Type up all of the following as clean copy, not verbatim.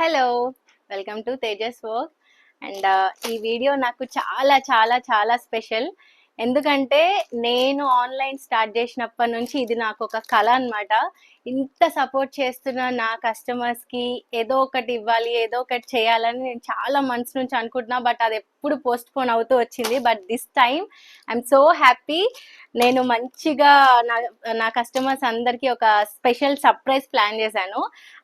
Hello! Welcome to Tejas work. And ఈ video నాకు చాలా చాలా చాలా స్పెషల్. ఎందుకంటే నేను ఆన్‌లైన్ స్టార్ట్ చేసినప్పటి నుంచి ఇది నాకు ఒక కల అన్నమాట. ఇంత సపోర్ట్ చేస్తున్న నా కస్టమర్స్‌కి ఏదో ఒకటి ఇవ్వాలి, ఏదో ఒకటి చేయాలని నేను చాలా మంత్స్ నుంచి అనుకుంటున్నా. బట్ అది ఎప్పుడు పోస్ట్‌పోన్ అవుతూ వచ్చింది. But this time I'm so happy. నేను మంచిగా నా నా కస్టమర్స్ అందరికీ ఒక స్పెషల్ సర్ప్రైజ్ ప్లాన్ చేశాను.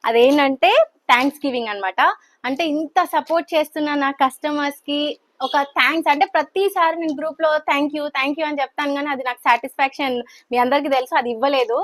అదేంటంటే థ్యాంక్స్ గివింగ్ అనమాట. అంటే ఇంత సపోర్ట్ చేస్తున్న నా కస్టమర్స్‌కి ఒక థ్యాంక్స్ అంటే ప్రతిసారి నేను గ్రూప్‌లో థ్యాంక్ యూ అని చెప్తాను గానీ అది నాకు సాటిస్ఫాక్షన్ మీ అందరికీ తెలుసు అది ఇవ్వలేదు.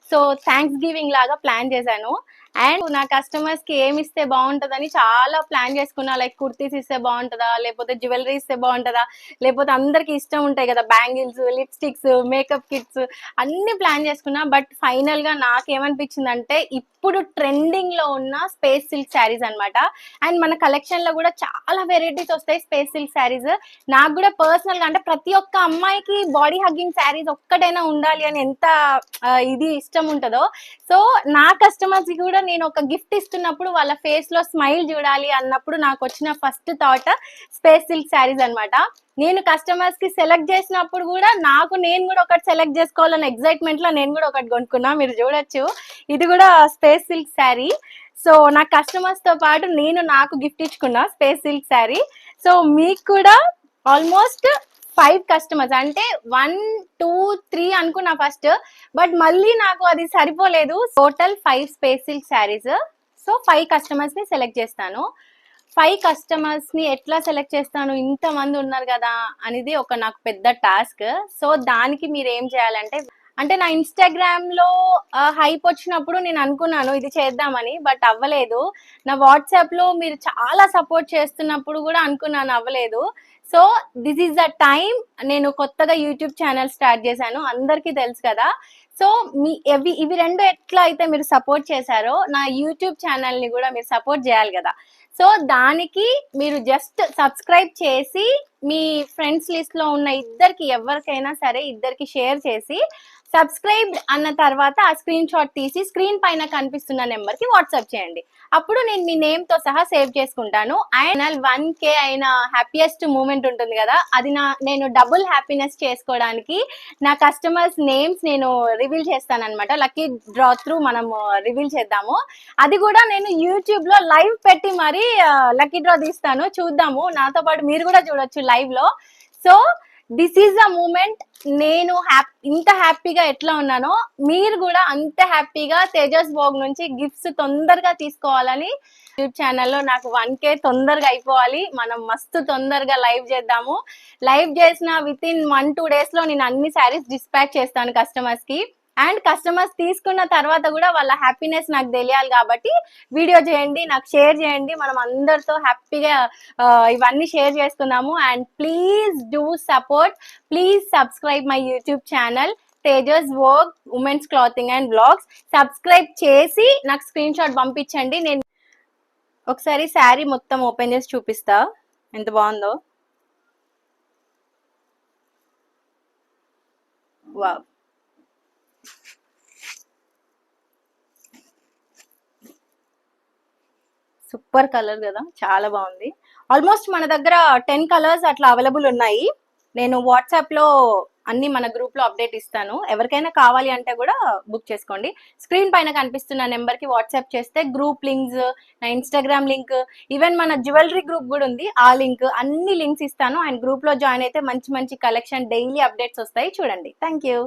సో థ్యాంక్స్ గివింగ్ లాగా ప్లాన్ చేశాను. అండ్ నా కస్టమర్స్‌కి ఏమి ఇస్తే బాగుంటుందని చాలా ప్లాన్ చేసుకున్నా. లైక్ కుర్తీస్ ఇస్తే బాగుంటుందా, లేకపోతే జ్యువెలరీ ఇస్తే బాగుంటుందా, లేకపోతే అందరికీ ఇష్టం ఉంటాయి కదా బ్యాంగిల్స్, లిప్స్టిక్స్, మేకప్ కిట్స్ అన్ని ప్లాన్ చేసుకున్నా. బట్ ఫైనల్‌గా నాకేమనిపించిందంటే ఇప్పుడు ట్రెండింగ్‌లో ఉన్న స్పేస్ సిల్క్ శారీస్ అనమాట. అండ్ మన కలెక్షన్‌లో కూడా చాలా వెరైటీస్ వస్తాయి స్పేస్ సిల్క్ శారీస్. నాకు కూడా పర్సనల్‌గా అంటే ప్రతి ఒక్క అమ్మాయికి బాడీ హగ్గింగ్ శారీస్ ఒక్కటైనా ఉండాలి అని ఎంత ఇది ఇష్టం ఉంటుందో, సో నా కస్టమర్స్ కూడా నేను ఒక గిఫ్ట్ ఇస్తున్నప్పుడు వాళ్ళ ఫేస్ లో స్మైల్ చూడాలి అన్నప్పుడు నాకు వచ్చిన first thought space silk saris అనమాట. నేను కస్టమర్స్ కి సెలెక్ట్ చేసినప్పుడు కూడా నేను కూడా ఒకటి సెలెక్ట్ చేసుకోవాలన్న ఎక్సైట్మెంట్ లో నేను కూడా ఒకటి కొనుక్కున్నా. మీరు చూడొచ్చు, ఇది కూడా స్పేస్ సిల్క్ శారీ. సో నా కస్టమర్స్ తో పాటు నాకు గిఫ్ట్ ఇచ్చుకున్నా స్పేస్ సిల్క్ శారీ. సో మీకు కూడా ఆల్మోస్ట్ 5 కస్టమర్స్ అంటే 1, 2, 3 అనుకున్నా ఫస్ట్. బట్ మళ్ళీ నాకు అది సరిపోలేదు. Total 5 space silk saris. So 5 customers ని సెలెక్ట్ చేస్తాను. 5 కస్టమర్స్ ని ఎట్లా సెలెక్ట్ చేస్తాను, ఇంతమంది ఉన్నారు కదా అనేది ఒక నాకు పెద్ద టాస్క్. సో దానికి మీరు ఏం చేయాలంటే నా ఇన్స్టాగ్రామ్ లో హైప్ వచ్చినప్పుడు నేను అనుకున్నాను ఇది చేద్దామని, బట్ అవ్వలేదు. నా వాట్సాప్ లో మీరు చాలా సపోర్ట్ చేస్తున్నప్పుడు కూడా అనుకున్నాను, అవ్వలేదు. So this is the time. నేను కొత్తగా యూట్యూబ్ ఛానల్ స్టార్ట్ చేశాను, అందరికీ తెలుసు కదా. సో ఇవి రెండు ఎట్లా అయితే మీరు సపోర్ట్ చేశారో నా యూట్యూబ్ ఛానల్ ని కూడా మీరు సపోర్ట్ చేయాలి కదా. సో దానికి మీరు జస్ట్ సబ్స్క్రైబ్ చేసి మీ ఫ్రెండ్స్ లిస్ట్ లో ఉన్న ఎవరికైనా సరే ఇద్దరికి షేర్ చేసి సబ్స్క్రైబ్ అన్న తర్వాత ఆ స్క్రీన్ షాట్ తీసి స్క్రీన్ పైన కనిపిస్తున్న నెంబర్ కి వాట్సాప్ చేయండి. అప్పుడు నేను మీ నేమ్ తో సహా సేవ్ చేసుకుంటాను. అండ్ 1K అయిన హ్యాపీయెస్ట్ మూమెంట్ ఉంటుంది కదా, అది నేను డబుల్ హ్యాపీనెస్ చేసుకోవడానికి నా కస్టమర్స్ నేమ్స్ నేను రివీల్ చేస్తాను అనమాట. లక్కీ డ్రా త్రూ మనం రివీల్ చేద్దాము. అది కూడా నేను యూట్యూబ్ లో లైవ్ పెట్టి మరి లక్కీ డ్రా తీస్తాను, చూద్దాము. నాతో పాటు మీరు కూడా చూడొచ్చు లైవ్ లో. So this is the moment. నేను ఇంత హ్యాపీగా ఎట్లా ఉన్నానో మీరు కూడా అంత హ్యాపీగా తేజస్ వ్లాగ్ నుంచి గిఫ్ట్స్ తొందరగా తీసుకోవాలని యూట్యూబ్ ఛానల్లో నాకు 1K తొందరగా అయిపోవాలి. మనం మస్తు తొందరగా లైవ్ చేద్దాము. లైవ్ చేసిన విత్ ఇన్ 1-2 days లో నేను అన్ని శారీస్ డిస్పాచ్ చేస్తాను కస్టమర్స్ కి. అండ్ కస్టమర్స్ తీసుకున్న తర్వాత కూడా వాళ్ళ హ్యాపీనెస్ నాకు తెలియాలి కాబట్టి వీడియో చేయండి, నాకు షేర్ చేయండి. మనం అందరితో హ్యాపీగా ఇవన్నీ షేర్ చేసుకుందాము. And please do support, please subscribe my YouTube channel Tejas work women's clothing and blogs. Subscribe చేసి నాకు స్క్రీన్ షాట్ పంపించండి. నేను ఒకసారి శారీ మొత్తం ఓపెన్ చేసి చూపిస్తా ఎంత బాగుందో. వావ్, సూపర్ కలర్ కదా, చాలా బాగుంది. ఆల్మోస్ట్ మన దగ్గర 10 కలర్స్ అట్లా అవైలబుల్ ఉన్నాయి. నేను వాట్సాప్ లో అన్ని మన గ్రూప్ లో అప్డేట్ ఇస్తాను. ఎవరికైనా కావాలి అంటే కూడా బుక్ చేసుకోండి. స్క్రీన్ పైన కనిపిస్తున్న నెంబర్ కి వాట్సాప్ చేస్తే గ్రూప్ లింక్స్, నా ఇన్స్టాగ్రామ్ లింక్, ఈవెన్ మన జ్యువెలరీ గ్రూప్ కూడా ఉంది, ఆ లింక్ అన్ని లింక్స్ ఇస్తాను. అండ్ గ్రూప్ లో జాయిన్ అయితే మంచి మంచి కలెక్షన్ డైలీ అప్డేట్స్ వస్తాయి, చూడండి. Thank you.